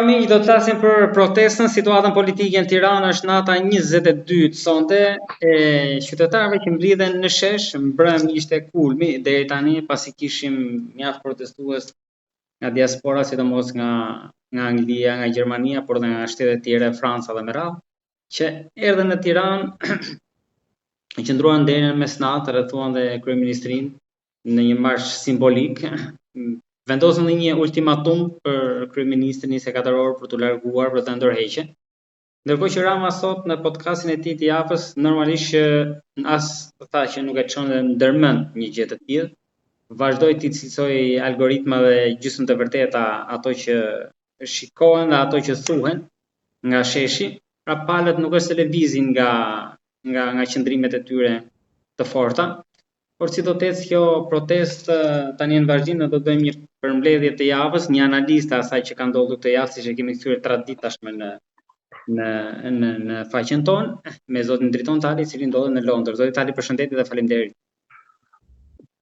miq, do të flasim për protestën, situatën politike në Tiranë. Është nata 22 sonte e qytetarëve që mblidhen në shesh. Mbrëm ishte kulmi deri tani, pasi kishim mjaft protestues nga diaspora, sidomos nga Anglia, nga Gjermania, por edhe nga shtete tjera, Franca dhe me radhë, që erdhën në Tiranë, qëndruan deri në mesnatë, rrethuan dhe kryeministrinë në një marsh simbolik. Vendosën dhe një ultimatum për kryeministrin 24 orë për të larguar për të ndërheqe. Ndërkohë që Rama sot në podcastin e tij të javës normalisht as tha që nuk e çon dhe ndërmend një gjë të tillë, vazhdoi të cilësoj algoritma dhe gjysmë të vërteta ato që shikohen dhe ato që thuhen nga sheshi. Pra palët nuk është se lëvizin nga qëndrimet e tyre të forta. Por si do të ecë kjo protestë tani në vazhdim, ne do të bëjmë një përmbledhje të javës, një analizë të asaj që ka ndodhur këtë javë, siç e kemi kthyer tradit tashmë në faqen tonë, me zotin Driton Tali, i cili ndodhet në Londër. Zoti Tali, përshëndetje dhe faleminderit.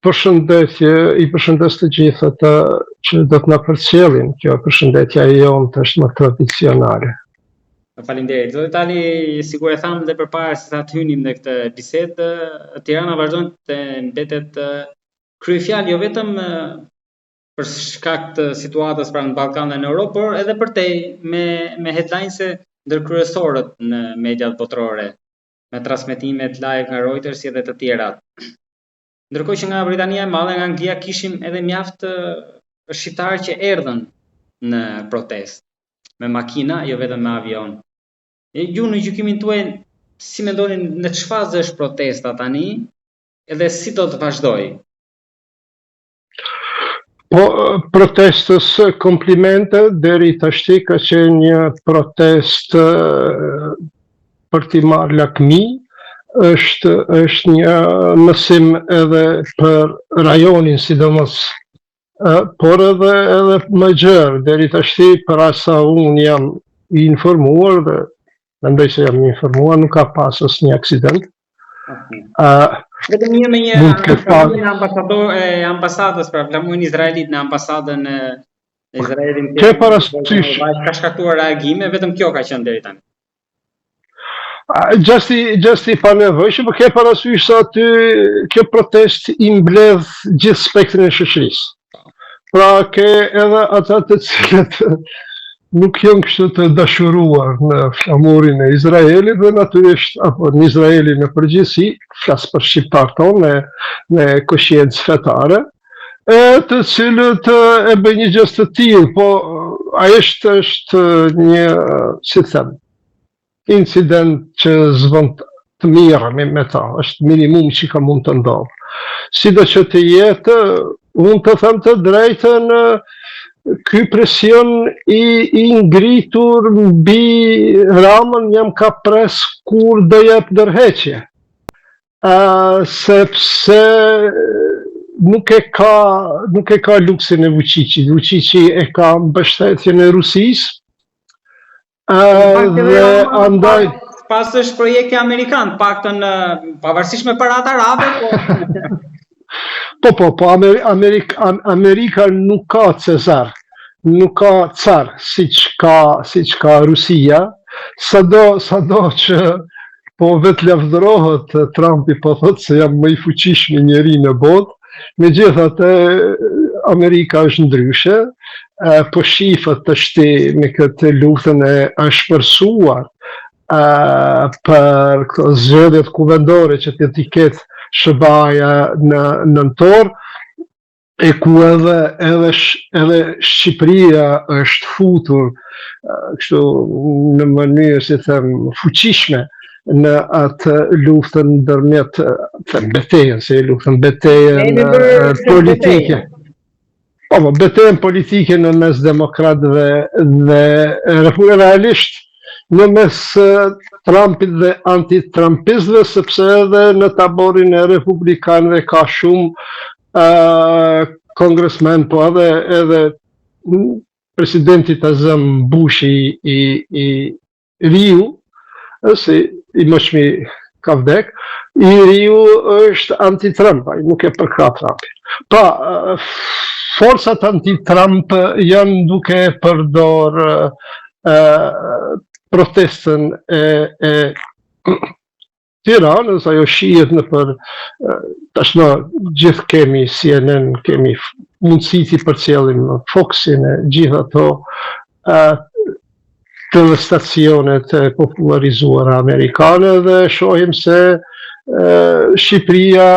Përshëndetje, i përshëndes të gjithë ata që do të na përcjellin. Kjo përshëndetja e jonë është më tradicionale. Faleminderit. Zoti Tali, sikur e thamë dhe përpara se ta hynim në këtë bisedë, Tirana vazhdon të mbetet kryefjalë jo vetëm për shkak të situatës pra në Ballkan dhe në Europë, por edhe përtej me headlines ndërkryesorët në mediat botërore, me transmetimet live nga Reuters edhe të tjerat. Ndërkohë që nga Britania e Madhe, nga Anglia, kishim edhe mjaft shqiptarë që erdhën në protestë, me makina, jo vetëm me avion. Ju në gjykimin tuaj, si mendoni në çfarë është protesta tani, edhe si do të vazhdojë? Po, protestës komplimente, deri tashti ka qenë një protestë për t'i marrë lakmi, është një mësim edhe për rajonin sidomos, por edhe më gjerë, deri tashti për asa unë jam i informuar dhe mendoj se jam i informuar, nuk ka pas asnjë aksident. Vetëm një me një ambasadës, pra flamurin izraelit në ambasadën e Izraelit. Ke parasysh ka shkaktuar reagime, vetëm kjo ka qenë deri tani. Gjasti pa nevojshëm, por ke parasysh se aty kjo protest i mbledh gjithë spektrin e shoqërisë. Pra ke edhe ata të cilët nuk janë kështu të dashuruar në flamurin e Izraelit dhe natyrisht apo në Izraelin në përgjithësi, flas për shqiptar tonë në koshiencë fetare, të cilët e bëjnë një gjest të tillë, po ai është një, si them, incident që zvon të mirë me ta, është minimum që ka mund të ndodhë. Sido që të jetë, unë të them të drejtën, ky presion i ngritur mbi Ramën jam ka pres kur do jep ndërheqje. Sepse nuk e ka luksin e Vučićit. Vučići e ka mbështetjen e Rusisë. Dhe andaj pas është projekti amerikan, paktën pavarësisht me parat arabe, Po, Amerika nuk ka Cezar, nuk ka car, siç ka Rusia, sado që po vetë lavdërohet Trumpi, po thotë se jam më i fuqishmi njeri në botë, megjithatë Amerika është ndryshe, po shifët të shti me këtë luftën e shpërsuar për zgjedhjet kuvendore që t'i ketë SBA-ja në nëntor, e ku edhe Shqipëria është futur kështu në mënyrë, si them, fuqishme në atë luftën ndërmjet betejën, se luftën betejën politike. Po, betejën politike në mes demokratëve dhe realisht në mes Trumpit dhe anti-Trumpistëve, sepse edhe në taborin e republikanëve ka shumë kongresmen, po edhe presidentit azëm Bush i Riu, si i mëshmi ka vdek, i riu është anti-Trump, ai nuk e përkra Trumpin. Pa, forcat anti-Trump janë duke përdor protestën e Tiranës, ajo shihet në për tashmë gjithë kemi CNN, kemi mundësit i përcjellim Foxin e gjithë ato të stacionet popularizuara amerikane dhe shohim se Shqipëria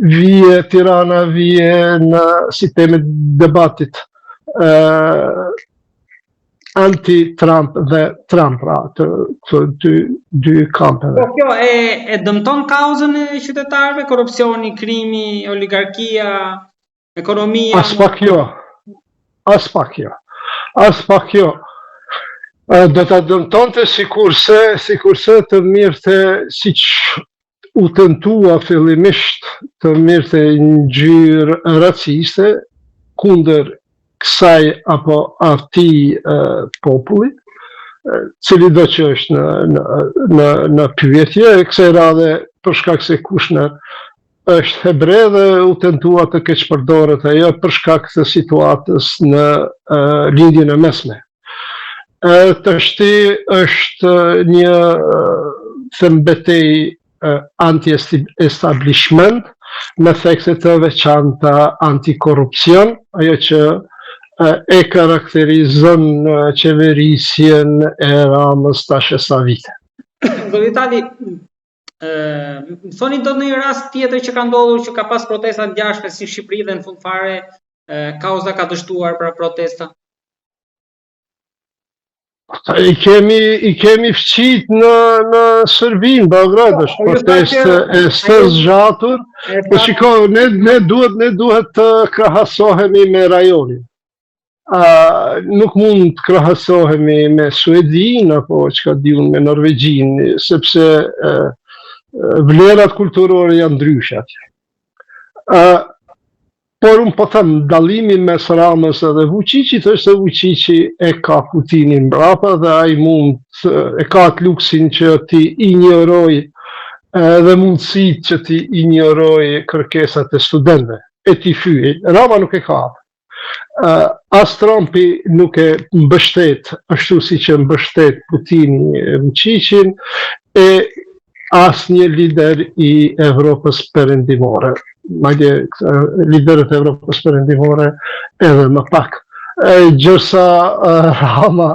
vije, Tirana vije në si temë debatit anti-Trump dhe Trump, pra, të dy kampeve. Po kjo e dëmton kauzën e qytetarëve, korrupsioni, krimi, oligarkia, ekonomia? As pak jo. Do ta dëmtonte sikurse të mirëte, siç u tentua fillimisht të mirëte ngjyrë raciste kundër kësaj apo atij populli, cili do që është në pyetje, kësaj radhe për shkak se Kushner është hebre dhe u tentua të keqpërdoret ajo për shkak të situatës në lindjen e mesme. Tashti është një thembetej anti-establishment me efekte të veçanta antikorrupsion, ajo që e karakterizon qeverisjen e Ramës tash e sa vite. Zoti Vitali, thoni do në një rast tjetër që ka ndodhur që ka pas protesta të ngjashme si në Shqipëri dhe në fund fare kauza ka dështuar për protesta? I kemi fqit në Serbinë, Beograd, është protestë e së zgjatur, po shiko, ne duhet të krahasohemi me rajonin. Nuk mund të krahasohemi me Suedin apo çka diun me Norvegjin, sepse vlerat kulturore janë ndryshe atje. Por unë po them, dallimi mes Ramës dhe Vučićit është se Vučići e ka Putinin mbrapa dhe ai e ka atë luksin që ti injoroj dhe mundësit që ti injoroj kërkesat e studentëve, e ti fyej. Rama nuk e ka. As Trumpi nuk e mbështet ashtu si që mbështet Putini Vučićin e as një lider i Evropës perëndimore. Madje liderët e Evropës perëndimore edhe më pak. Gjërsa Rama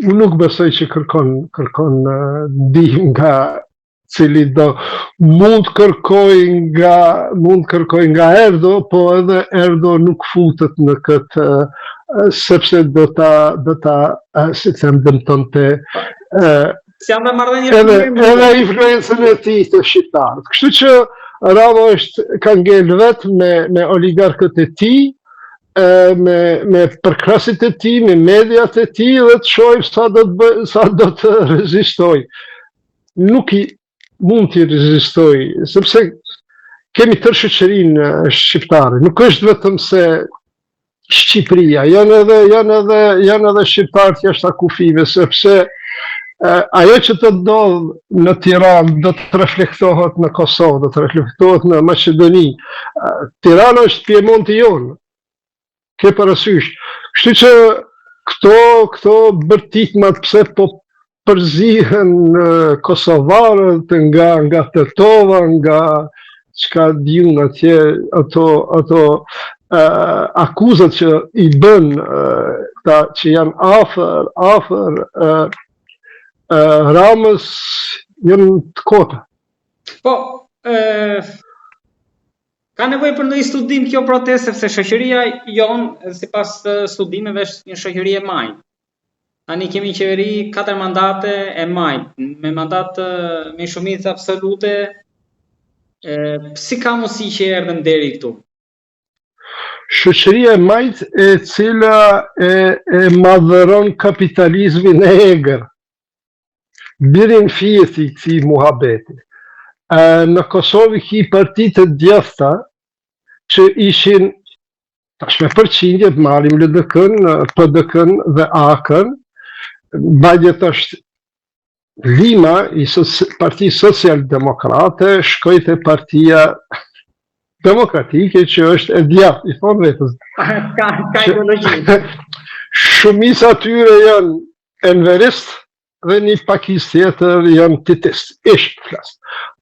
nuk besoj që kërkon ndihmë nga cili do mund kërkoj nga Erdo, po edhe Erdo nuk futet në këtë sepse do ta si them dëmtonte edhe influencën e tij të shqiptarët. Kështu që Rama ka ngel vetë me oligarkët e tij, me përkrasit e tij, me mediat e tij dhe të shohim sa do të rezistoj. Nuk mund të rezistoj, sepse kemi tërë shoqërinë shqiptare. Nuk është vetëm se Shqipëria, janë edhe shqiptarët jashtë kufive, sepse ajo që të ndodh në Tiranë do të reflektohet në Kosovë, do të reflektohet në Maqedoni. Tirana është Piemonti jonë, ke parasysh. Kështu që këto bërtitmat pse po përzihen kosovarët nga Tetova, nga çka diun atje, ato akuzat që i bën ta që janë afër Ramës janë të kota. Po, ka nevojë për ndonjë studim kjo protestë, sepse shoqëria jonë, sipas studimeve, është një shoqëri e majtë. Tani kemi qeveri 4 mandate e majtë, me mandat me shumicë absolute, si ka mundësi që erdhën deri këtu? Shoqëria e majtë e cila e madhëron kapitalizmin e egër. Birin fjeti këti muhabeti. Në Kosovë ki partitë të djefta që ishin tashme përqindje, marim LDK-n, PDK-n dhe AK-n, badjet është Lima i Parti Social-Demokrate shkoj te Partia Demokratike që është e djathtë, i thonë vetës. Ka ideologji. Shumica atyre janë enverist dhe një pakis tjetër janë titist, ishtë flas.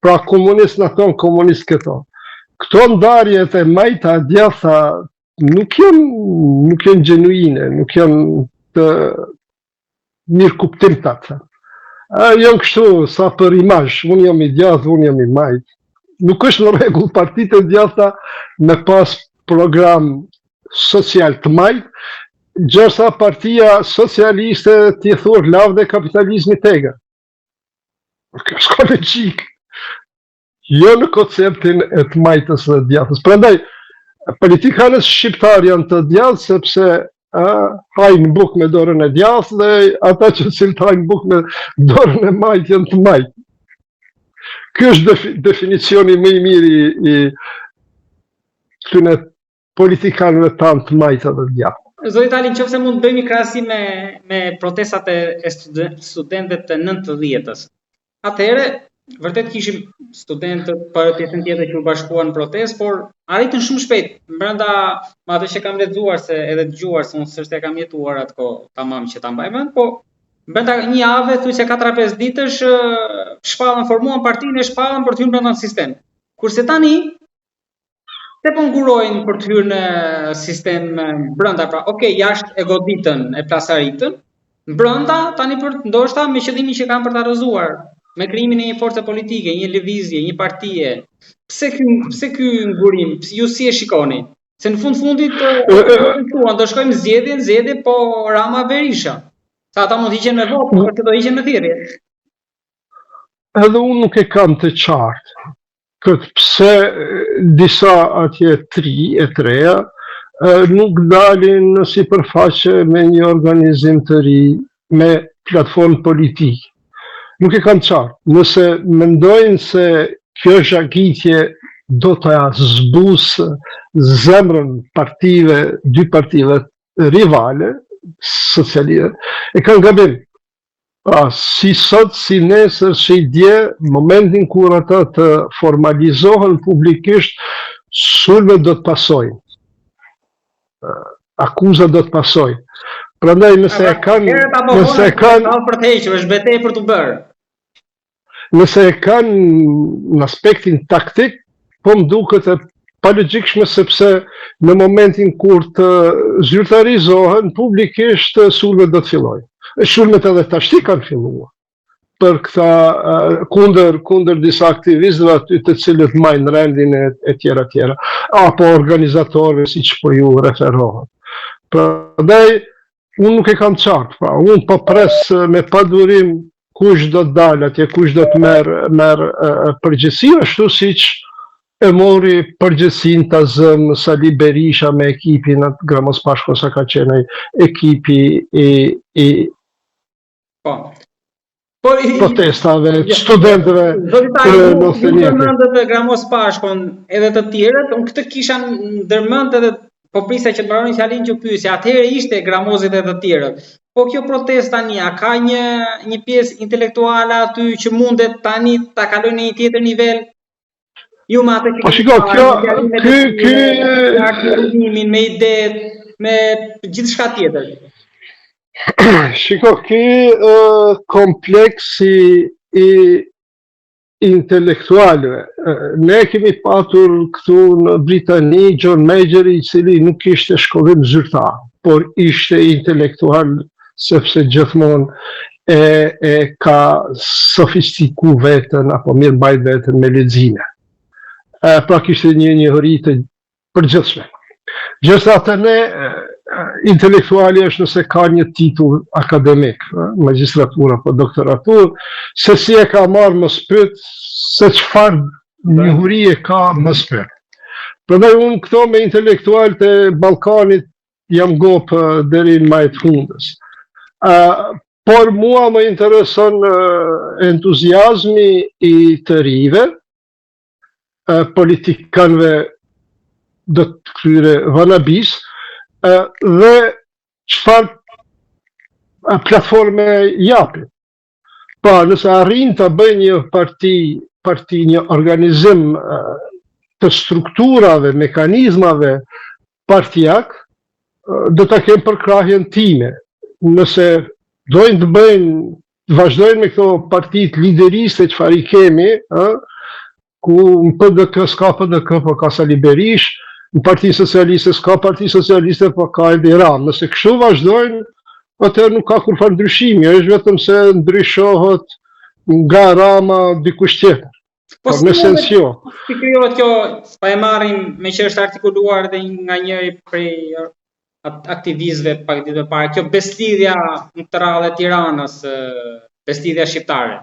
Pra komunist në tonë, komunist këto. Këto ndarjet e majta djatha nuk janë genuine, nuk janë të mirë kuptim të atë. Janë kështu, sa për imazh, unë jam i djathë, unë jam i majtë. Nuk është në rregull partitë e djatha me pas program social të majtë, gjërsa partia socialiste t'i thurë lavë dhe kapitalizmi tegër. Kjo s'ka logjik. Jo në konceptin e të majtës dhe djathës. Prandaj, politikanët shqiptar janë të djathë sepse hajnë buk me dorën e djathë dhe ata që cilët hajnë buk me dorën e majtë janë të majtë. Ky është definicioni më i mirë i këtyre politikanëve tanë të majta dhe djathë. Zoti Tali, nëse mund të bëjmë një krahasim me protestat e studentëve të 90-s. Atëherë, vërtet kishim studentët për pjesën tjetër që u bashkuan në protestë, por arritën shumë shpejt. Brenda atë që kam lexuar se edhe dëgjuar se unë s'është e kam jetuar atë kohë tamam që ta mbaj mend, po brenda një jave, thuajse 4-5 ditësh, shpallën, formuan partinë e shpallën për të hyrë brenda në sistem. Kurse tani se po ngurojnë për të hyrë në sistem brenda, pra, jashtë e goditën, e plasaritën, brenda tani për ndoshta me qëllimin që kanë për ta rrëzuar, me krijimin e një force politike, një lëvizje, një partie. Pse ky ngurim? Ju si e shikoni? Se në fundit do shkojmë zgjedhje, po Rama Berisha. Sa ata mund të hiqen me votë, por do hiqen me thirrje. Edhe unë nuk e kam të qartë këtë pse disa atje treja nuk dalin në sipërfaqe me një organizim të ri, me platformë politike. Nuk e kam qartë. Nëse mendojnë se kjo zhagitje do të zbusë zemrën dy partive rivale, socialiste, e kanë gabim. Si sot, si nesër, si dje, momentin kur ata të formalizohen publikisht, sulmet do të pasojnë. Akuzat do të pasojnë. Prandaj nëse e kanë nëse e kanë në aspektin taktik, po më duket e palogjikshme sepse në momentin kur të zyrtarizohen publikisht sulmet do të fillojnë. Sulmet edhe tashti kanë filluar për këta kundër disa aktivistëve aty të cilët majnë rendin e tjera, apo organizatorëve siç po ju referohet. Prandaj unë nuk e kam qartë, unë po pres me padurim kush do të dalë atje, kush do të merr përgjegjësi, ashtu siç e mori përgjegjësinë ta zëm Sali Berisha me ekipin atë Gramos Pashko sa ka qenë ekipi i protestave, studentëve të Gramos Pashkon edhe të tjerët, unë këtë kisha ndërmend edhe po prisa që të mbaronin fjalin që pyesja, atëherë ishte Gramozit edhe të tjerët. Po kjo protestë tani, a ka një pjesë intelektuale aty që mundet tani ta kalojnë në një tjetër nivel? Ju me atë me ide, me gjithçka tjetër. Shiko, ky kompleksi i intelektualëve. Ne kemi patur këtu në Britani John Major, i cili nuk ishte shkollim zyrtar, por ishte intelektual sepse gjithmonë e ka sofistiku vetën apo mirë mbajt vetën me lexime. Pra kishte një njohuri të përgjithshme. Gjithatë ne intelektuali është nëse ka një titull akademik, magjistratura apo doktoratur, se si e ka marrë mos pyet, se çfarë njohuri e ka mos pyet. Prandaj unë këto me intelektualët e Ballkanit jam gopë deri në majt fundës. Por mua më intereson entuziazmi i të rive, politikanëve do të këtyre vanabis, dhe çfarë platforme japin. Pa, nëse arrin të bëjë një parti, një organizim të strukturave, mekanizmave partijak, do të kemë përkrahjen time. Nëse dojnë të bëjnë, vazhdojnë me këto partit lideriste që fari kemi, ku në PDK s'ka PDK, po ka Sali Berish, në Parti Socialiste s'ka Parti Socialiste, po ka Edi Rama. Nëse kështu vazhdojnë, atëherë nuk ka kur farë ndryshimi, është vetëm se ndryshohet nga Rama dikush tjetër. Por në sens jo. Si krijohet kjo, pa e marrim me që është artikuluar dhe nga njëri prej aktivistëve pak ditë më parë, kjo beslidhja në të radhë e Tiranës, beslidhja shqiptare.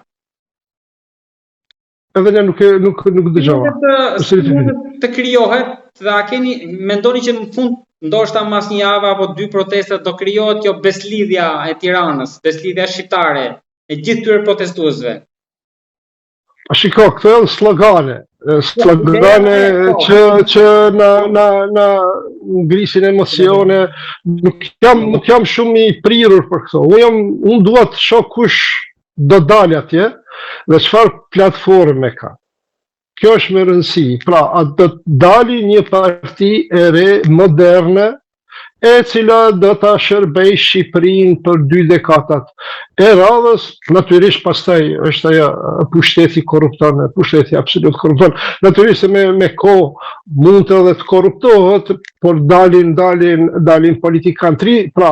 Edhe ne nuk dëgjova. Të krijohet, dhe a keni, mendoni që në fund, ndoshta mas një javë apo 2 protestat do krijohet kjo beslidhja e Tiranës, beslidhja shqiptare, e gjithë këtyre protestuesve? Shiko, këto janë slogane që na ngrisin emocione, nuk jam shumë i prirur për këto. Unë dua të shoh kush do dalë atje dhe çfarë platforme ka. Kjo është me rëndësi. Pra, atë do të dali një parti e re, moderne, e cila do ta shërbej Shqipërinë për 2 dekadat e radhës, natyrisht pastaj është ajo pushteti korrupton, pushteti absolut korrupton. Natyrisht me kohë mund edhe të korruptohet, por dalin politikanëri, pra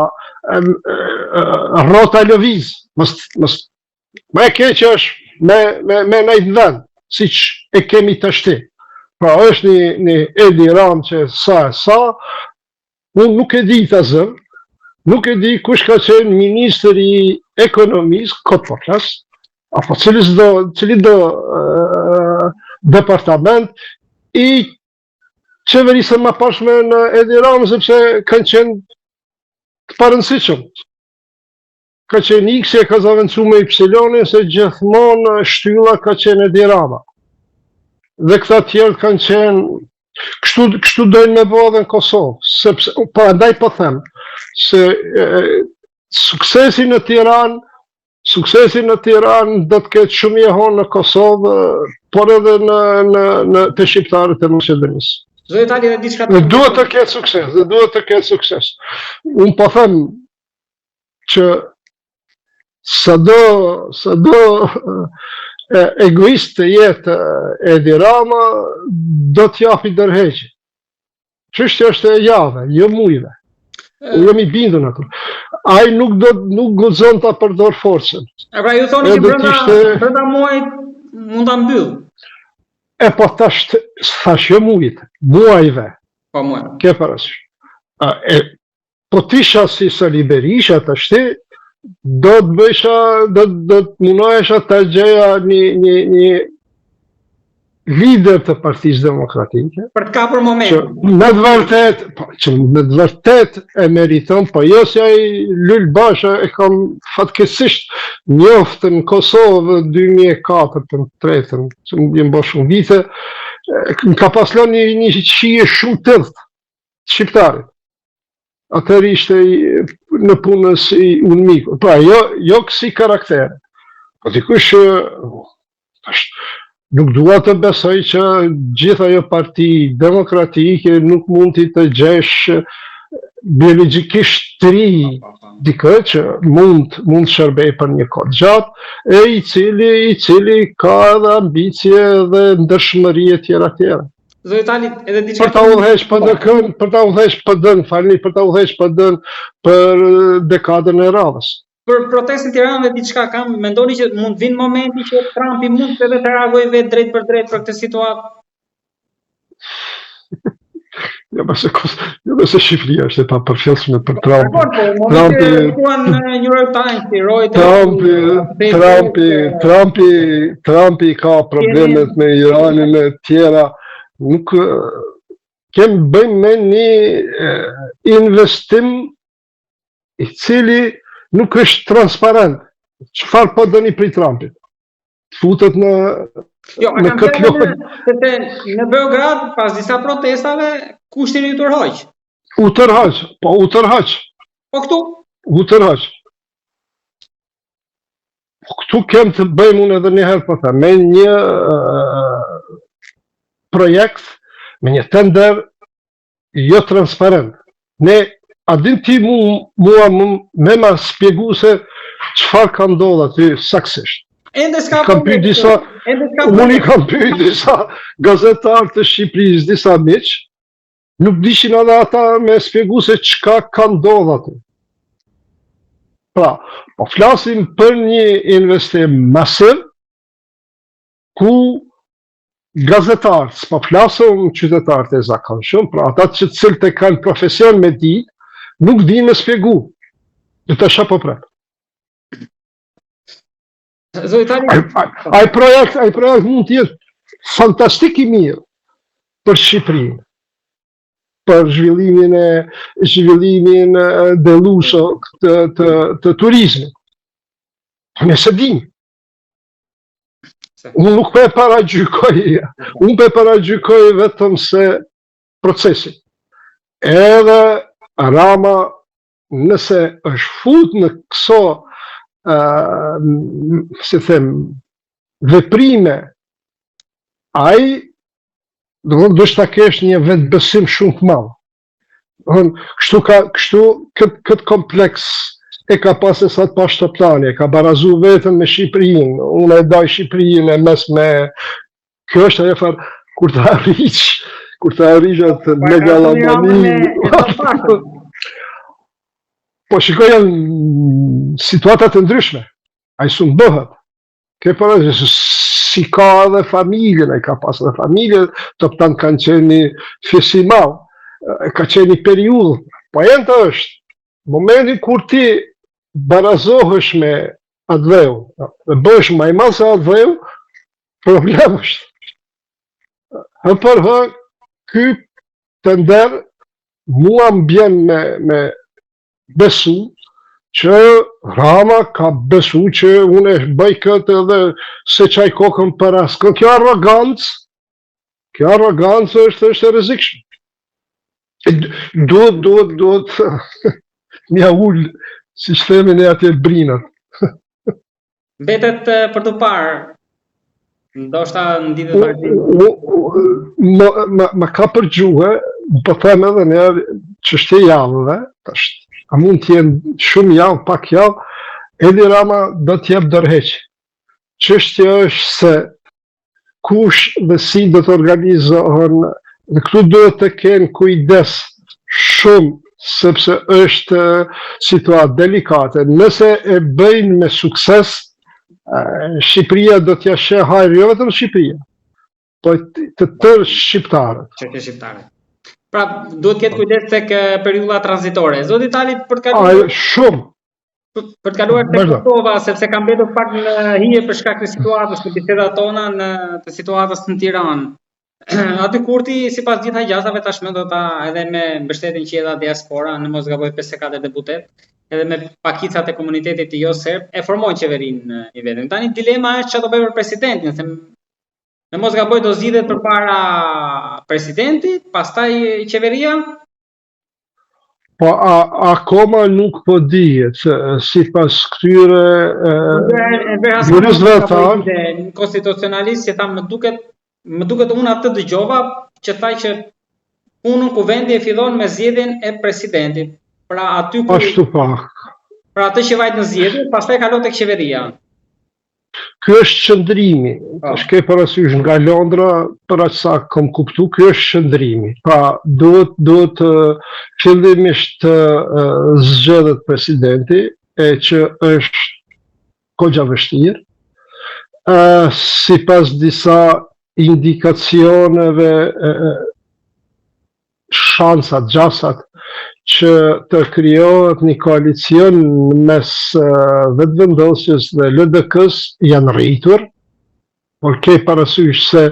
rrota lëviz. Më e keq është me nejtë vend, siç e kemi tashti. Pra është një Edi Rama që sa unë nuk e di të zër, nuk e di kush ka qenë ministri i ekonomisë, këtë po flas, apo cili do departament i qeverisë më pashme në Edi Rama, sepse kanë qenë të parëndësishëm. Ka qenë X e ka zavendësu me Y, se gjithmonë shtylla ka qenë Edi Rama. Dhe këta tjerë kanë qenë kështu dojnë me bëhe dhe në Kosovë, sepse, pa ndaj po them, se suksesi në Tiranë do të ketë shumë jehon në Kosovë, por edhe të shqiptarët e Maqedonisë. Duhet të ketë sukses, Unë po them që sado egoist të jetë Edi Rama, do t'japi dërheqje. Çështja është e jave, jo mujve. Unë jam i bindur atë. Ai nuk guxon ta përdor forcën. Pra ju thoni që brenda muajit mund ta mbyll. Po thash jo mujit, muajve. Po muaj. Ke parasysh. Po tisha si Sali Berisha tashti, do të munohesha të gjeja një lider të Partisë Demokratike. Për të kapur moment. Që në të vërtet e meriton, po jo si ai Lul Basha e kam fatkeqësisht njoftë në Kosovë 2004-2003, që më bën bërë shumë vite, më ka paslon një shije shumë tëllët shqiptarit. Atëherë ishte në punës i unë miku. Pra, jo kësi karaktere. Po dikush nuk dua të besoj që gjitha ajo parti demokratike nuk mund të gjesh biologjikisht të ri dikë që mund shërbej për një kohë gjatë, e i cili ka edhe ambicje dhe ndërshmëri e tjera. Për ta udhëheq PD-n, për ta udhëheq PD-n për dekadën e radhës. Për protestën e Tiranës dhe diçka kam, mendoni që mund vinë momenti që Trumpi mund të reagojë vetë drejt për drejt për këtë situatë? Jo, se Shqipëria është e pa përfjellshme për Trumpi ka problemet me Iranin e tjera. Nuk bëjmë me një investim i cili nuk është transparent. Çfarë po dëni prej Trumpit? Futet në këtë lojë. Në Beograd, pas disa protestave, kushtin u tërhoq. U tërhoq. Po këtu? U tërhoq. këtu kem të bëjmë unë edhe njëherë po them, me një projekt, me një tender jo transparent. Ne, a din ti mua me ma spjegu se çfarë ka ndodhur aty saksisht. Unë i kam pyet disa gazetarë të Shqipërisë, disa miq, nuk dishin edhe ata me spjegu se çka ka ndodhur aty. Pra, po flasim për një investim masiv, ku gazetarët, s'po flasim qytetarët e zakonshëm, pra ata që cilët e kanë profesion me ditë, nuk din me spjegu. Dhe të shapo prep. Ai projekt mund të jetë fantastik i mirë për Shqipërinë, për zhvillimin dellueshëm të turizmit. Ne se dim. Unë nuk pe paragjykoj vetëm se procesi. Edhe Rama, nëse është fut në këso, si them, veprime, ai do të kesh një vetbesim shumë të madh. Kështu këtë kompleks e ka pasë sa të pashtoplani, e ka barazu vetën me Shqipërinë, unë e daj Shqipërinë e mes me, kjo është ajo farë, kur të arrish atë megalomani. Po shikoj janë situatat të ndryshme, a i sunë bëhet, ke përë, si ka edhe familjen, e ka pas edhe familjen, të pëtanë kanë qeni fesimal, ka qeni periudhë, po jenë të është, momentin kur ti barazohësh me atë dhe bësh më i madh se atë problem është. Hë ky tender mua m'bjen me besu që Rama ka besu që unë e bëj këtë edhe se qaj kokën për asë. Kjo arrogancë është e rrezikshme. Duhet mja ullë si shtemin e atje brinat. Betet për të parë, ndoshta në ditë më ka përgjuhe, po them edhe njerë çështje javëve, a mund t'jenë shumë javë, pak javë, Edi Rama do t'jep dorëheq. Çështja është se kush dhe si do të organizohen, dhe këtu duhet të kenë kujdes shumë, sepse është situatë delikate. Nëse e bëjnë me sukses, Shqipëria do t'ja sheh hajër, jo vetëm Shqipëria, po të tërë shqiptarët. Pra, duhet ketë kujdes tek periudha tranzitore. Zoti Tali, për të kaluar shumë. Për të kaluar tek Kosova, sepse kam mbetur pak në hije për shkak të situatës, në bisedat tona në të situatës në Tiranë. Aty Kurti, sipas gjitha gjasave tashmë do ta edhe me mbështetjen që dha diaspora, në mos gaboj 54 deputet, edhe me pakicat e komunitetit të jo serb, e formojnë qeverinë i vetëm. Tani dilema është çfarë do bëjë për presidentin, se në mos gaboj do zgjidhet përpara presidentit, pastaj qeveria. Po akoma nuk po dihet, sipas këtyre juristëve tanë, konstitucionalist që tha më duket unë atë dëgjova që thaj që punën kuvendi e fillon me zgjedhjen e presidentit. Pra aty ku Pra atë që vajt në zgjedhje, pastaj kalon tek qeveria. Ky është qëndrimi, shke parasysh nga Londra, për aq sa kam kuptu, ky është qëndrimi. Pra duhet fillimisht zgjedhet presidenti, e që është kogja vështirë, sipas disa indikacioneve, shansat, gjasat, që të krijohet një koalicion mes vetëvendosjes dhe LDK-s janë rritur, por ke parasysh se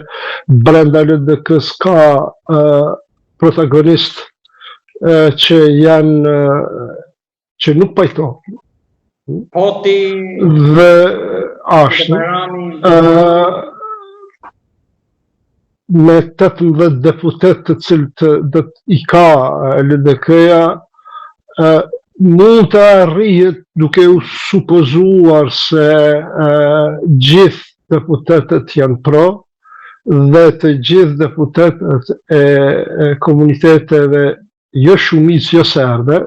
brenda LDK-s ka protagonist që janë që nuk pajtohen. Poti dhe ashtu me 18 deputet të cilët i ka LDK-ja, mund të arrihet duke u supozuar se gjithë deputetët janë pro dhe të gjithë deputetët e komuniteteve jo shumicë jo serde,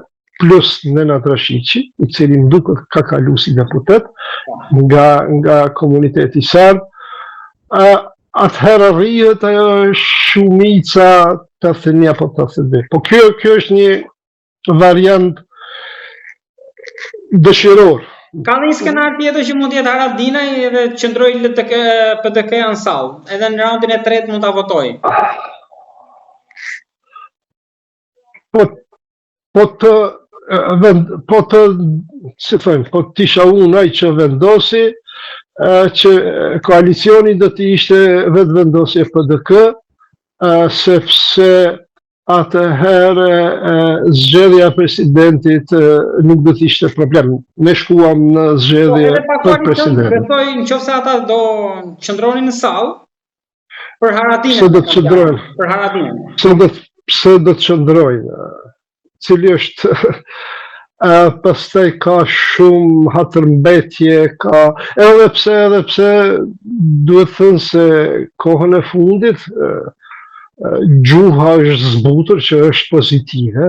plus Nenad Rashiqi, I cili më duket ka kalu si deputet nga komuniteti serb, atëherë rrihet ajo shumica 81 apo 82. Po kjo është një variant dëshiror. Ka dhe një skenar tjetër që mund të jetë Haradinaj dhe të qëndroj PDK në sallë, edhe në raundin e tretë mund ta votoj. Po të isha unë ai që vendosi, që koalicioni do të ishte vetë vendosje PDK, sepse atëherë zgjedhja e presidentit nuk do të ishte problem. Ne shkuam në zgjedhje për presidentin. Besoj nëse ata do qëndronin në sallë për Haradinën. Se do të qëndrojnë. Për Haradinën. Pse do të qëndrojnë? Cili është pastaj ka shumë hatërmbetje, edhe pse duhet thënë se kohën e fundit gjuha është zbutur që është pozitive.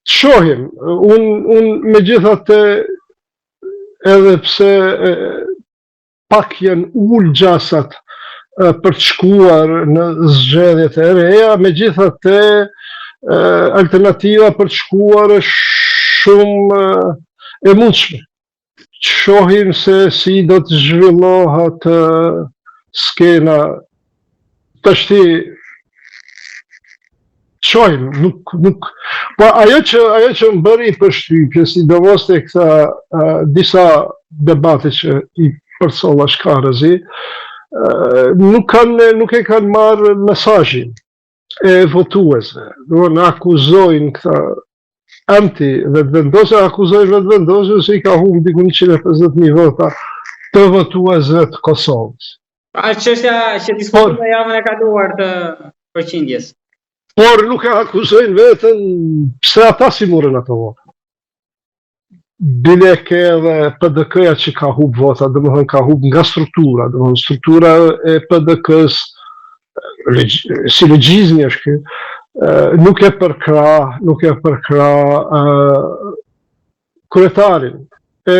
Shohim, unë megjithatë edhe pse pak janë ul gjasat për të shkuar në zgjedhjet e reja, megjithatë alternativa për të shkuar është shumë e mundshme. Shohim se si do të zhvillohet skena. Tashti shohim, nuk po ajo që më bëri përshtypje, sidomos te këta disa debate që I përcolla Shkarazi, nuk e kanë marrë mesazhin e votuesve. Do në akuzojnë këta anti-vetëvendosje, akuzojnë vetëvendosje se I ka humbur diku 150.000 vota të votuesve të Kosovës. A çështja që diskutuam javën e kaluar të përqindjes. Por nuk e akuzojnë veten pse ata si morën ato vota. Bile ke edhe PDK-ja që ka humb vota, domethënë ka humb nga struktura, domethënë struktura e PDK-s si logjizmi është ky, nuk e përkra kryetarin e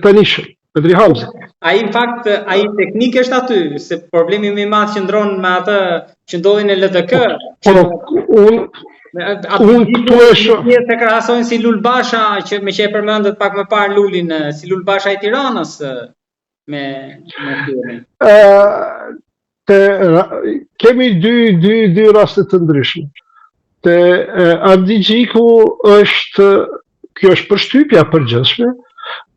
tanishëm, Petri Hamza. Ai në fakt, ai teknik është aty, se problemi më I madh qëndron me atë që ndodhin në LDK. Unë këtu e shoh. Se krahasojnë si Lul Basha, që e përmendet pak më parë Lulin, si Lul Basha I Tiranës me filmin. Kemi dy raste të ndryshme. Te Ardi Gjiku është, kjo është përshtypja përgjithshme,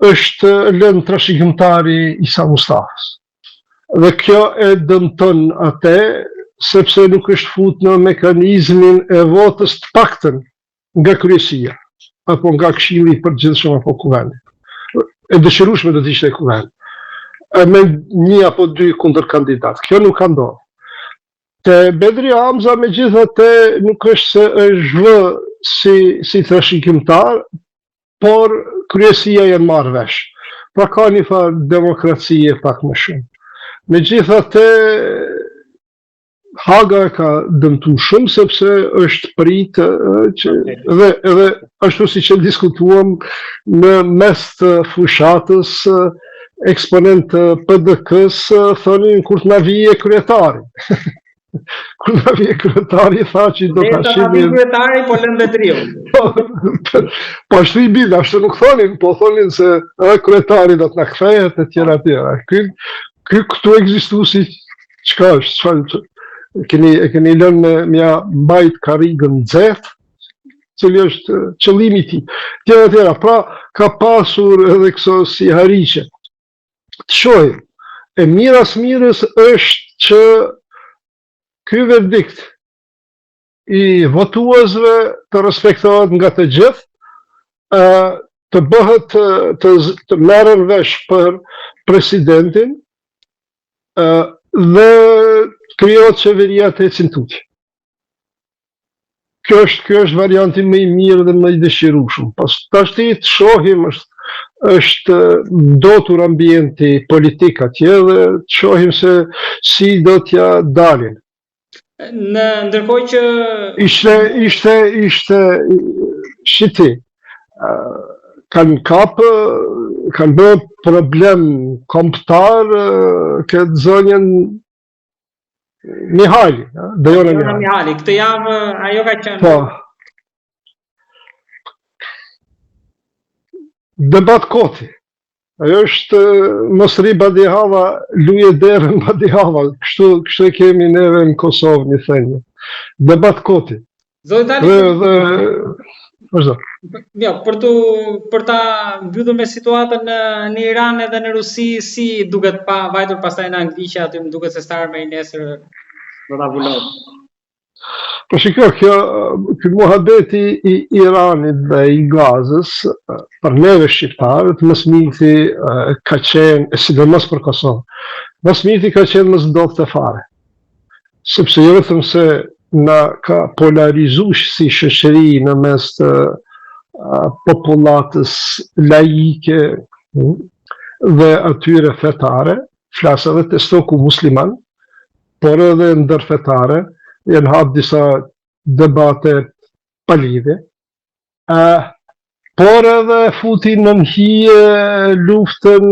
është lënë trashëgimtari Isa Mustafës. Dhe kjo e dëmton atë, sepse nuk është fut në mekanizmin e votës të paktën nga kryesia, apo nga Këshilli I Përgjithshëm apo Kuvendi. E dëshirueshme do të ishte Kuvendi. Me 1 apo 2 kundërkandidat. Kjo nuk ka ndodhur. Te Bedri Hamza megjithatë nuk është se është vë si trashëgimtar, por kryesia janë marrë vesh. Pra ka një farë demokracie pak më shumë. Megjithatë Haga e ka dëmtuar shumë sepse është pritë që edhe ashtu siç e diskutuam në mes të fushatës, eksponent PDK-s thonin kur të na vije kryetari. Kur na vije kryetari tha që do ta shihim. Kryetari po lën Betriu. Po ashtu I bile, ashtu nuk thonin, po thonin se kryetari do të na kthehet e tjera. Ky këtu ekziston si çka është, çfarë e keni lënë me mbajt karrigën nxehtë, cili është qëllimi I tij. Tjera, pra ka pasur edhe këso si hariqe. Të shohim, e miras mirës është që ky verdikt I votuesve të respektohet nga të gjithë, të bëhet të merren vesh për presidentin dhe krijohet qeveria të ecin tutje. Kjo është varianti më i mirë dhe më i dëshirueshëm. Tashti të shohim është ndotur ambienti politik atje dhe të shohim se si do t'ja dalin. Ndërkohë që ishte shiti. Kanë bërë problem kombëtar këtë zonjën Mihali, Dejona Mihali. Këtë javë ajo ka qenë. Po. Debat koti. Ajo është Mosri Badihava, luje derën Badihava. Kështu e kemi neve në Kosovë një thënie. Debat koti. Jo, për ta mbyllur me situatën në Iran edhe në Rusi, si duket pa vajtur pastaj në Angli që aty më duket se starme i nesër do ta vulojë. Po shiko, ky muhabeti i Iranit dhe i Gazës për neve shqiptarët më smiti ka qenë, sidomos për Kosovë, më smiti ka qenë më s'ndodhte fare. Sepse jo vetëm se na ka polarizuar si shoqëri në mes të popullatës laike dhe atyre fetare, flas edhe të stoku musliman, por edhe ndërfetare, janë hap disa debate pa lidhje, por edhe futi në hije luftën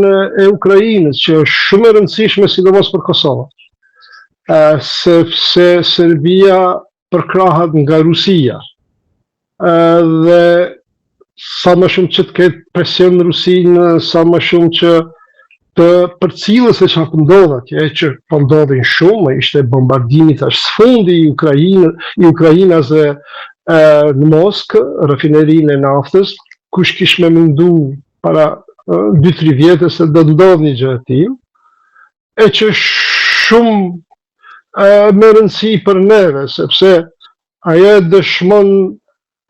e Ukrainës, që është shumë e rëndësishme sidomos për Kosovën, sepse Serbia përkrahet nga Rusia, dhe sa më shumë që të ketë presion në Rusinë, sa më shumë që të përcjellës se çfarë ndodh atje, që po ndodhin shumë, ishte bombardimi tash sfundi i Ukrainës në Moskë, rafinerinë e naftës, kush kishte mendu para 2-3 vjetë se do të ndodhë një gjë e tillë, e që shumë me rëndësi për neve, sepse ajo dëshmon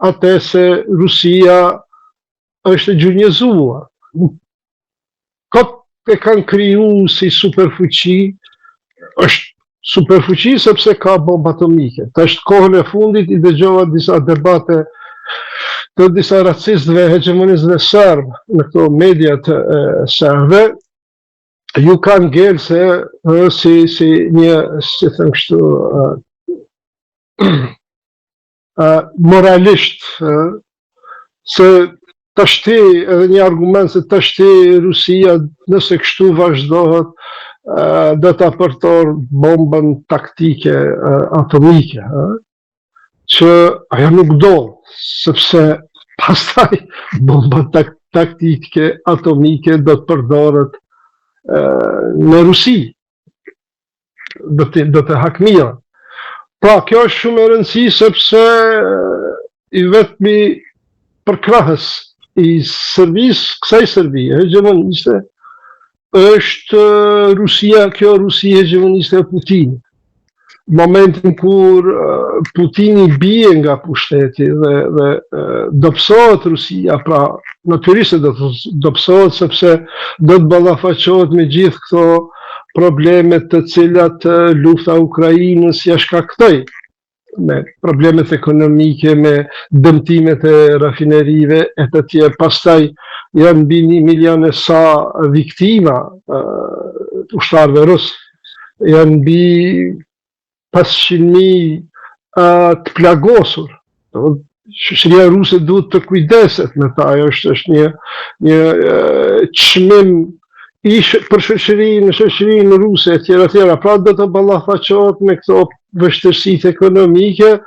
atë se Rusia është e gjunjëzuar. E kanë kriju si superfuqi, është superfuqi sepse ka bomba atomike. Tash kohën e fundit i dëgjova disa debate të disa racistëve, hegemonistëve serbë në këto mediat serbe, ju kanë ngelë se si një, si them kështu, moralisht, se tashti edhe një argument se tashti Rusia nëse kështu vazhdohet do ta përtor bombën taktike atomike, që ajo nuk do, sepse pastaj bomba taktike atomike do të përdoret në Rusi, do të hakmira. Pra, kjo është shumë e rëndësi sepse i vetmi përkrahës i Serbisë, kësaj Serbi, hegemoniste, është Rusia, kjo Rusi hegemoniste e Putinit. Momentin kur Putini bie nga pushteti dhe dobësohet Rusia, pra natyrisht dobësohet sepse do të ballafaqohet me gjithë këto problemet të cilat lufta Ukrainës ja shkaktoi, me problemet ekonomike, me dëmtimet e rafinerive e të tjerë. Pastaj janë mbi 1 milion e sa viktima ushtarëve rusë, janë mbi 500.000 të plagosur. Shoqëria ruse duhet të kujdeset me ta, ajo është një çmim për shoqërinë ruse e tjera, pra do të ballafaqohet me këto vështirësitë ekonomike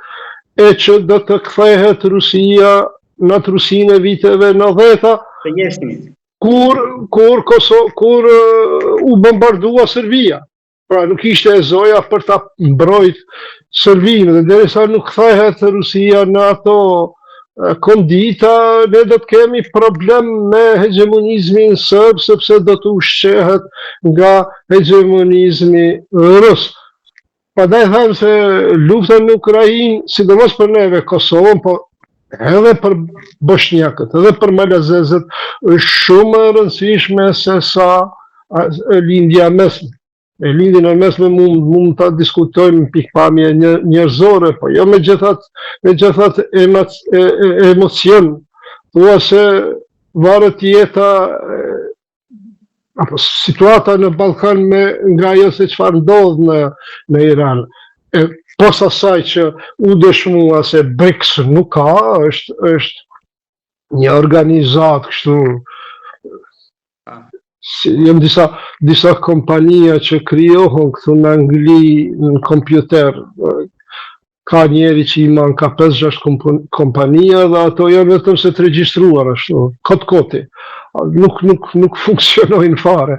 e që do të kthehet Rusia në atë Rusinë e viteve 90-ta, kur u bombardua Serbia. Pra nuk ishte e zoja për ta mbrojt Serbinë, dhe derisa nuk kthehet Rusia në ato kondita, ne do të kemi problem me hegemonizmin sërb, sepse do të ushqehet nga hegemonizmi rus. Prandaj them se lufta në Ukrainë, sidomos për neve Kosovën, po edhe për bosnjakët, edhe për malazezët, është shumë e rëndësishme se sa lindja mesme. e lidhin e mesme mund ta diskutojmë pikpamje njerëzore, po jo me gjithat emocion. Thua se varet jeta apo situata në Ballkan nga ajo se çfarë ndodh në Iran. Pos asaj që u dëshmua se BRICS nuk ka, është një organizat kështu. Jem disa kompania që krijohen këtu në Angli në kompjuter. Ka njeri që i man ka 5-6 kompania dhe ato janë vetëm se të regjistruar ashtu, koti. Nuk funksionojnë fare.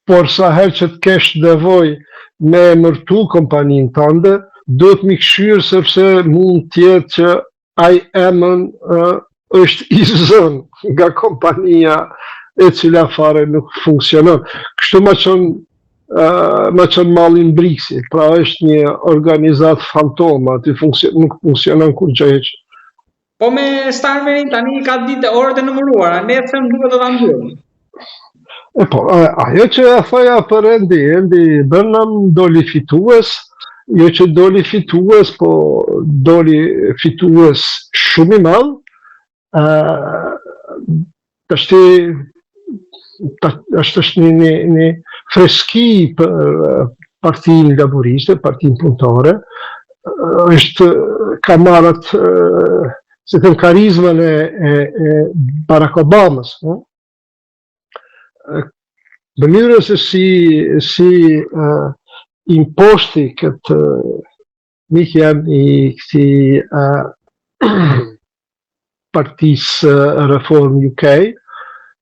Por sa herë që të kesh nevoj me emërtu kompaninë tënde, do të mi këshyrë sepse mund tjetë që ai emën është i zënë nga kompania e cila fare nuk funksionon. Kështu ma qënë malin BRICS-i, pra është një organizat fantom, aty nuk funksionon kur gjë heq. Po me Starmerin tani ka ditë orët e numëruara, nesër duhet të ta mbyllim. Po, ajo që e thoja për Endi Burnham doli fitues, jo që doli fitues, po doli fitues shumë i madh. Është një freski për Partinë Laboriste, Partinë Punëtore, ka marrët se të karizmën e Barack Obamas. Mënyrën se si imposti këtë mikjen i këti Partisë Reform UK,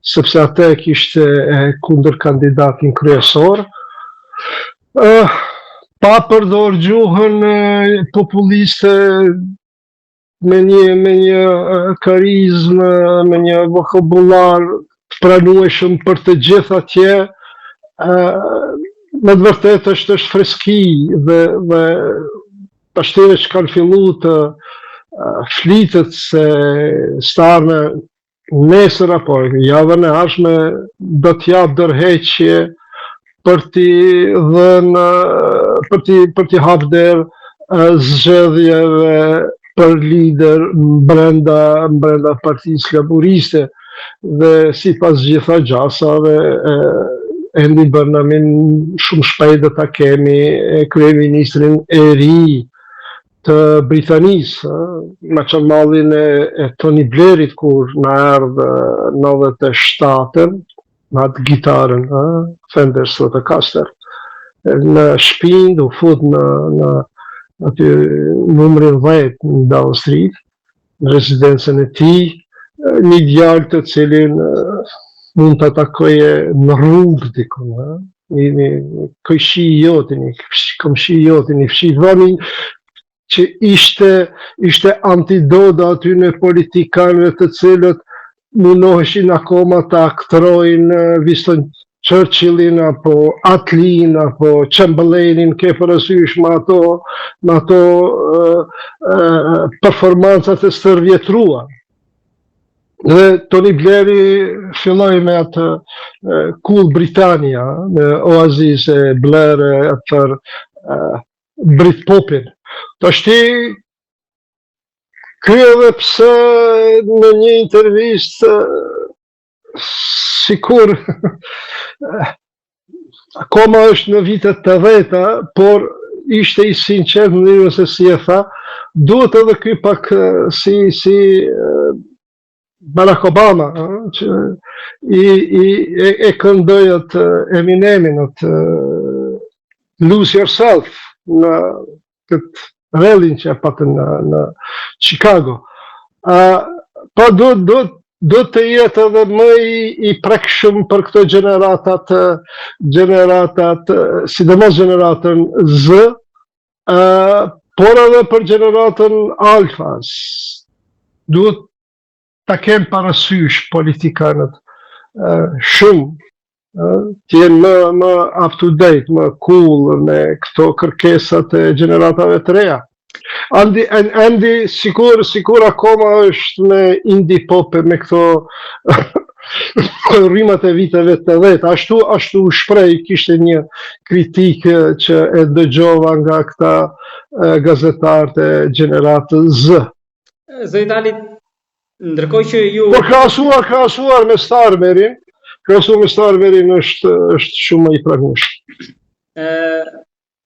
sepse atë kishte kundër kandidatin kryesor, pa përdor gjuhën populiste me një karizmë, me një vokabular të pranueshëm për të gjithë atje, me të vërtetë është freski dhe pashteve që kanë fillu të flitet se Starmer nesër apo javën e ardhshme do të jap dërheqje për t'i hap derë zgjedhjeve për lider brenda Partisë Laboriste dhe sipas gjitha gjasave Endi Burnhamin shumë shpejt do ta kemi kryeministrin e ri të Britanisë, me qënë mallin e Tony Blairit kur në erdhë 97-ën, në atë gitarën, Fender Stratocaster, në shpinë, u fut në aty numrin 10 në Down Street, në residencën e tij, një djalë të cilin mund të takoje në rrugë dikun, një këshi jotin, një këmshi jotin, një fshit vani, që ishte antidoda aty në politikanëve të cilët mundoheshin akoma të aktrojnë Winston Churchillin apo Attleen apo Chamberlainin, ke parasysh me ato performancat e stërvjetruar. Dhe Tony Blairi filloi me atë Cool Britannia, me Oasis e Blair atër Britpopin. Tashti, ky edhe pse në një intervistë sikur akoma është në vitet 80-ta, por ishte i sinqert në mënyrën se si e tha, duhet edhe ky pak si Barack Obama, që e këndoi atë Eminemin, atë Lose Yourself në këtë rallin që e patën në Chicago. Pa do të jetë edhe më i prekshëm për këto gjeneratat, sidomos gjeneratën Z, por edhe për gjeneratën Alfa. Duhet ta kem parasysh politikanët shumë, t'jenë më up to date, më cool me këto kërkesat e gjeneratave të reja. Andy sikur akoma është me indie pop, me këto rrymat e viteve të 80. Ashtu shpreh, kishte një kritikë që e dëgjova nga këta gazetarët e gjeneratës Z. Zë Itali, ndërkohë që ju... Po krahasuar me Starmerin, është shumë i pranueshëm.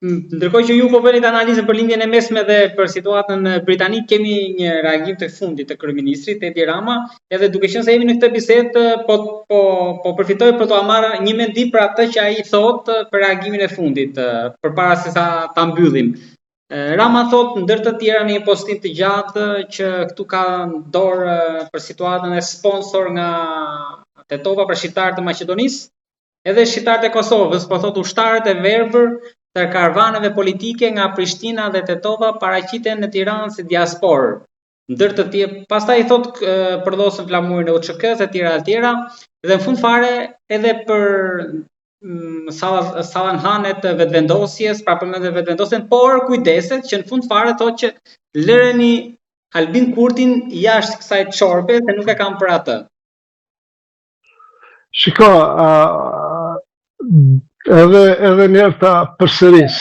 Ndërkohë që ju po bënit analizën për lindjen e mesme dhe për situatën britanik, kemi një reagim të fundit të kryeministrit Edi Rama, edhe duke qenë se jemi në këtë bisedë, po përfitoj për të marrë një mendim për atë që ai thotë për reagimin e fundit, përpara se sa ta mbyllim. Rama thot ndër të tjera në një postim të gjatë që këtu ka dorë për situatën e sponsor nga Tetova për shqiptarët e Maqedonisë, edhe shqiptarët e Kosovës, po thot ushtarët e verbër të karvaneve politike nga Prishtina dhe Tetova paraqiten në Tiranë si diasporë. Ndër të tjerë, pastaj thot përdosën flamurin e UÇK-s e tjera, dhe në fund fare edhe për sallanhanet të vetëvendosjes, pra përmendë vetëvendosjen, por kujdeset që në fund fare thotë që lëreni Albin Kurtin jashtë kësaj çorbe se nuk e kam për atë. Shiko, edhe njerë ta përsëris,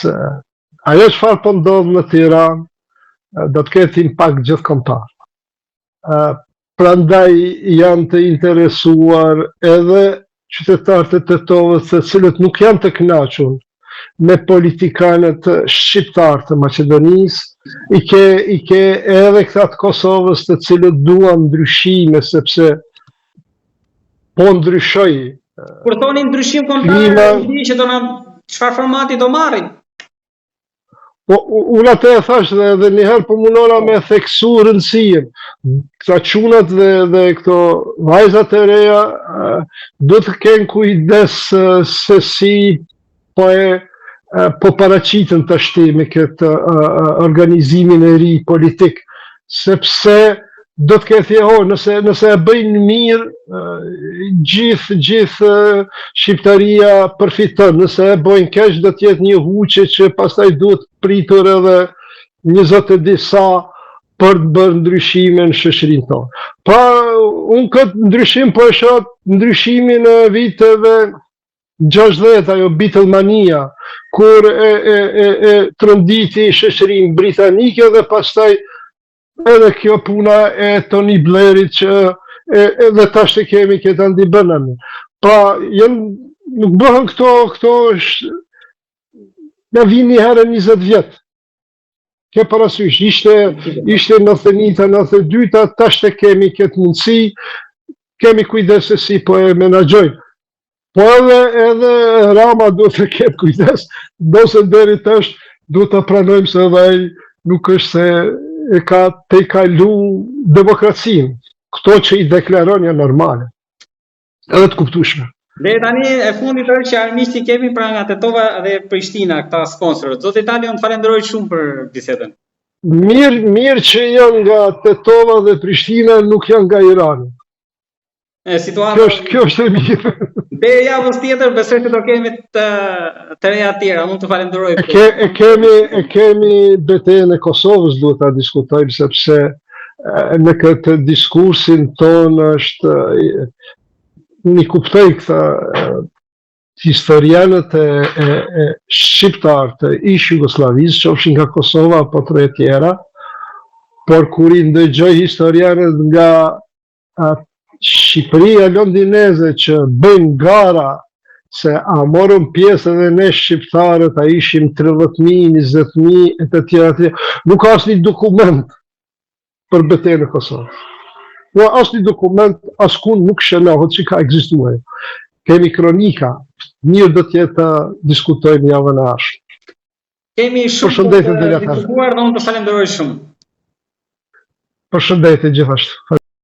ajo çfarë po ndodh në Tiranë do të ketë impakt gjithkombëtar. Prandaj janë të interesuar edhe qytetarët e Tetovës, të cilët nuk janë të kënaqur me politikanët shqiptar të Maqedonisë, i ke edhe këta të Kosovës të cilët duan ndryshime, sepse po ndryshoj. Kur thoni ndryshim kombëtar, që do na çfarë formati do marrin? Po, unë atë e thash dhe njëherë po munona me theksu rëndësien. Këta qunat dhe këto vajzat e reja do të kenë kujdes se si po paraqiten tashti me këtë organizimin e ri politik, sepse do të ketë nëse e bëjnë mirë, gjithë Shqiptaria përfiton, nëse e bëjnë keq do të jetë një huqe që pastaj duhet pritur edhe 20 e disa për të bërë ndryshime në shoqërinë tonë. Pa, unë këtë ndryshim po e shoh ndryshimin e viteve 60, ajo Beatlemania, kur e tronditi shoqërinë britanike dhe pastaj edhe kjo puna e Tony Blairit që edhe tash të kemi këtë Andy Burnham. Pa, nuk bëhen këto në vinë një herë 20 vjetë. Ke parasysh, ishte 91-ta, 92-ta, tash të kemi këtë mundësi, kemi kujdes se si po e menaxhojmë. Po edhe Rama duhet të ketë kujdes, dose deri tash duhet të pranojmë se edhe ai nuk është se e ka te kalu demokracinë. Këto që i deklaron janë normale, edhe të kuptueshme. Dhe tani e fundit është që armiqti kemi pra nga Tetova dhe Prishtina, këta sponsorët. Zoti Itali, unë falenderoj shumë për bisedën. Mirë që janë nga Tetova dhe Prishtina, nuk janë nga Irani. Kjo është e mirë. Dhe javës tjetër besoj se do kemi të reja tjera, unë të falenderoj. E kemi betejën e Kosovës, duhet ta diskutojmë, sepse në këtë diskursin tonë është një kuptoj këta historianët e shqiptarë të ish Jugosllavisë, qofshin nga Kosova apo të tjera, por kur i ndëgjoj historianët nga Shqipëria londineze që bëjnë gara se a morëm pjesë edhe ne shqiptarët, a ishim 30.000, 20.000 e të tjera, nuk ka asnjë dokument për betejën e Kosovës. Po asnjë dokument askund nuk shënohet që ka ekzistuar. Kemi kronika, mirë do të jetë diskutojmë javën e ardhshme. Kemi shumë të diskutuar dhe unë të falenderoj shumë. Përshëndetje gjithashtu.